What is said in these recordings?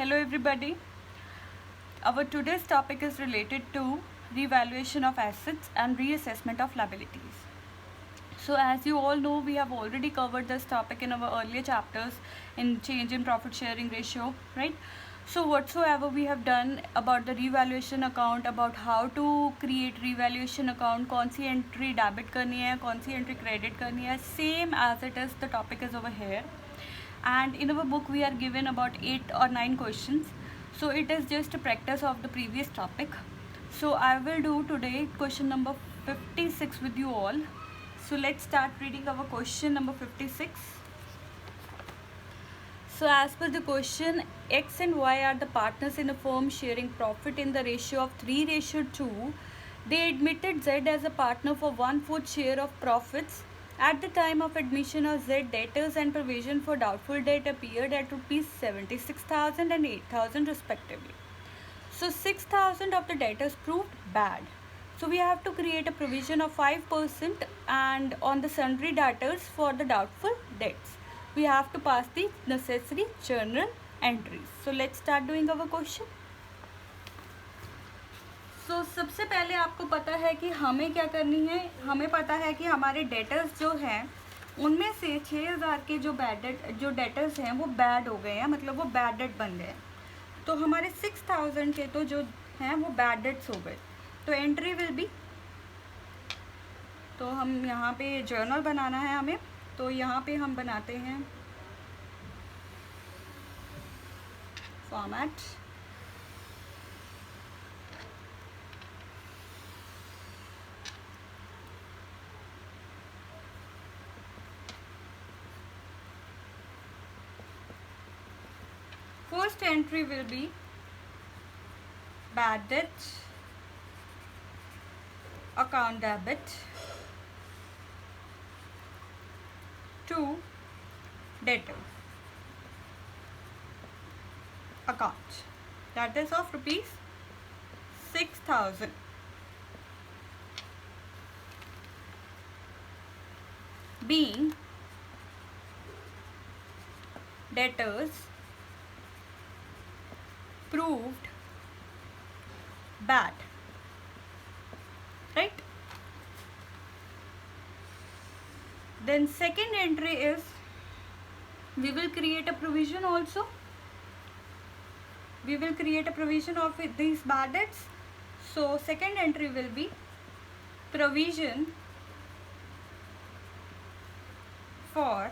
Hello everybody. Our today's topic is related to revaluation of assets and reassessment of liabilities. So as you all know, we have already covered this topic in our earlier chapters in change in profit sharing ratio, right? So whatsoever we have done about the revaluation account, about how to create revaluation account, कौन सी entry debit करनी है, कौन सी entry credit करनी है, same as it is, the topic is over here. And in our book we are given about 8 or 9 questions, so it is just a practice of the previous topic. So I will do today question number 56 with you all. So let's start reading our question number 56. So as per the question, X and Y are the partners in a firm sharing profit in the ratio of 3:2. They admitted Z as a partner for 1/4 share of profits. At the time of admission of Z, debtors and provision for doubtful debt appeared at rupees 76,000 and 8,000 respectively. So 6,000 of the debtors proved bad. So we have to create a provision of 5% and on the sundry debtors for the doubtful debts. We have to pass the necessary journal entries. So let's start doing our question. तो सबसे पहले आपको पता है कि हमें क्या करनी है. हमें पता है कि हमारे डेटर्स जो हैं उनमें से 6,000 के जो डेटर्स हैं वो बैड हो गए हैं, मतलब वो बैड डेट बन गए. तो हमारे 6,000 के तो जो हैं वो बैड डेट्स हो गए. तो एंट्री विल बी, तो हम यहाँ पे जर्नल बनाना है हमें. तो यहाँ पे हम बनाते हैं format. First entry will be bad debt, account debit to debtor account, that is of rupees 6,000. Being debtors proved bad, right? Then second entry is we will create a provision also. We will create a provision of these bad debts. So second entry will be provision for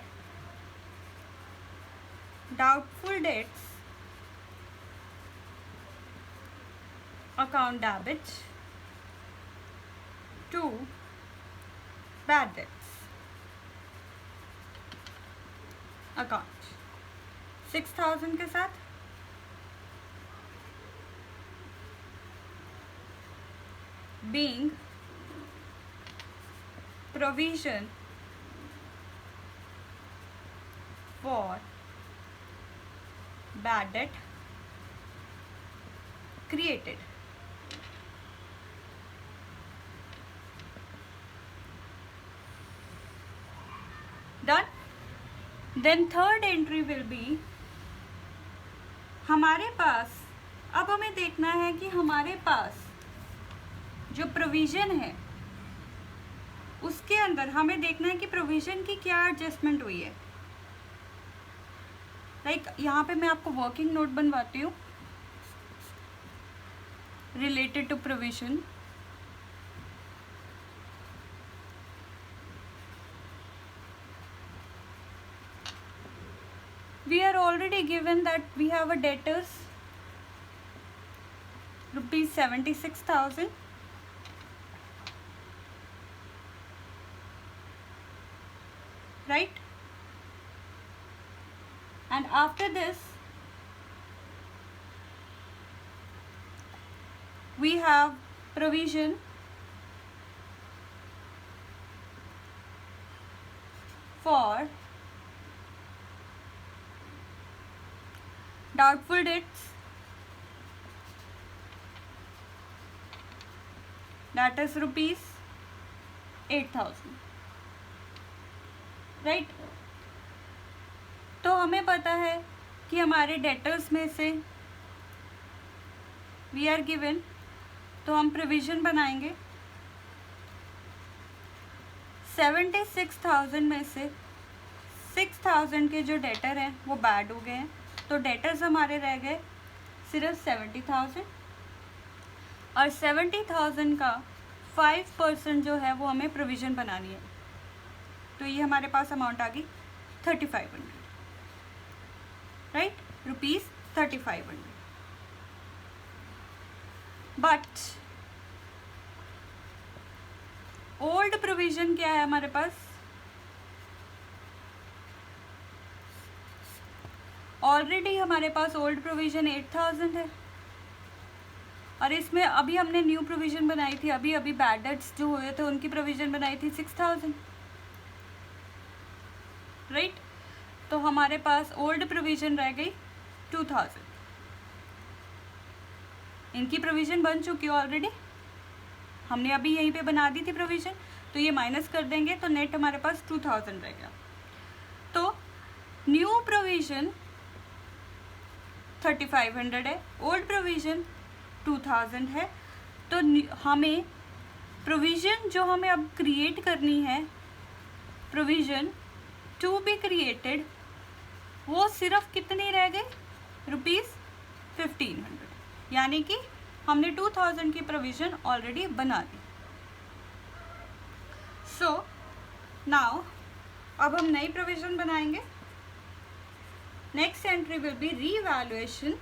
doubtful debts account debit to bad debts account 6,000 के साथ. Being provision for bad debt created. Done. Then third entry will be हमारे पास, अब हमें देखना है कि हमारे पास जो प्रोविज़न है उसके अंदर हमें देखना है कि प्रोविज़न की क्या एडजस्टमेंट हुई है. यहाँ पे मैं आपको वर्किंग नोट बनवाती हूँ related to provision. We are already given that we have a debtors rupees 76,000. Right? And after this we have provision for doubtful debts, that is rupees 8,000. Right. तो हमें पता है कि हमारे डेटर्स में से वी आर गिवन, तो हम प्रोविज़न बनाएंगे। 76,000 में से 6,000 के जो डेटर हैं वो बैड हो गए हैं, तो डेटर्स हमारे रह गए सिर्फ 70,000, और 70,000 का 5% जो है वो हमें प्रोविज़न बनानी है। तो ये हमारे पास अमाउंट आ गई 3,500, राइट, ₹3,500। बट ओल्ड प्रोविज़न क्या है हमारे पास? ऑलरेडी हमारे पास ओल्ड प्रोविज़न 8,000 है, और इसमें अभी हमने न्यू प्रोविज़न बनाई थी, अभी अभी बैड डेट्स जो हुए थे उनकी प्रोविज़न बनाई थी 6,000, राइट। तो हमारे पास ओल्ड प्रोविज़न रह गई 2,000। इनकी प्रोविज़न बन चुकी है ऑलरेडी, हमने अभी यहीं पे बना दी थी प्रोविज़न, तो ये माइनस कर देंगे तो नेट हमारे पास 2,000 रह गया। तो न्यू प्रोविज़न 3,500 है, ओल्ड प्रोविज़न 2,000 है। तो हमें प्रोविज़न जो हमें अब क्रिएट करनी है, प्रोविज़न टू बी क्रिएटेड, वो सिर्फ कितनी रह गई? ₹1,500, यानी कि हमने 2,000 की प्रोविज़न ऑलरेडी बना दी। सो नाउ अब हम नई प्रोविज़न बनाएंगे। Next entry will be revaluation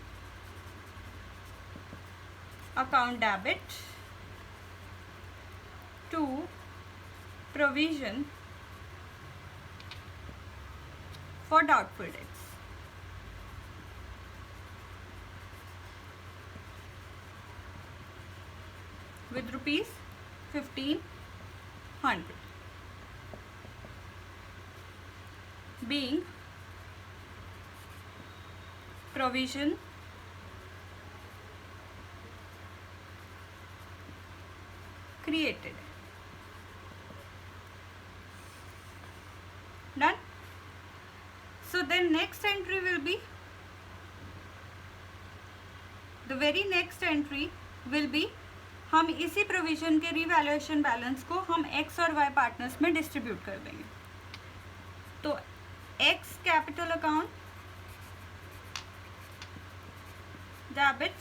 account debit to provision for doubtful debts. With ₹1,500 being provision created. Done. So then next entry will be, the very next entry will be, हम इसी provision के revaluation balance को हम x और Y partners में distribute कर देंगे। तो X capital account debit,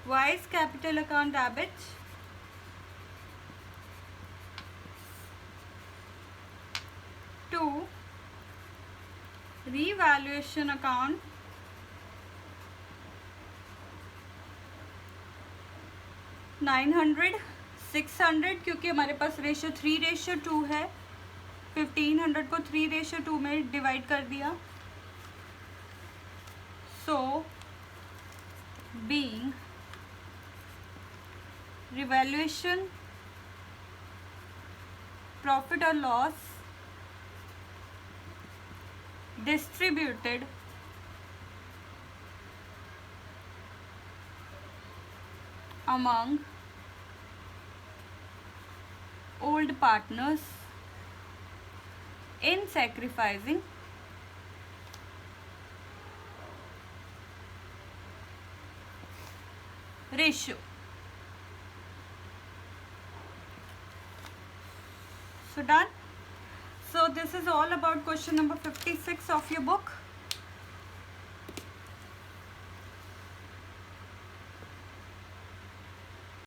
Y's capital account debit, to revaluation account $900, $600, क्योंकि हमारे पास रेशियो 3:2 है, 1,500 को 3:2 में डिवाइड कर दिया। सो बीइंग रिवैल्यूएशन प्रॉफिट और loss distributed among old partners in sacrificing ratio. So done. So this is all about question number 56 of your book.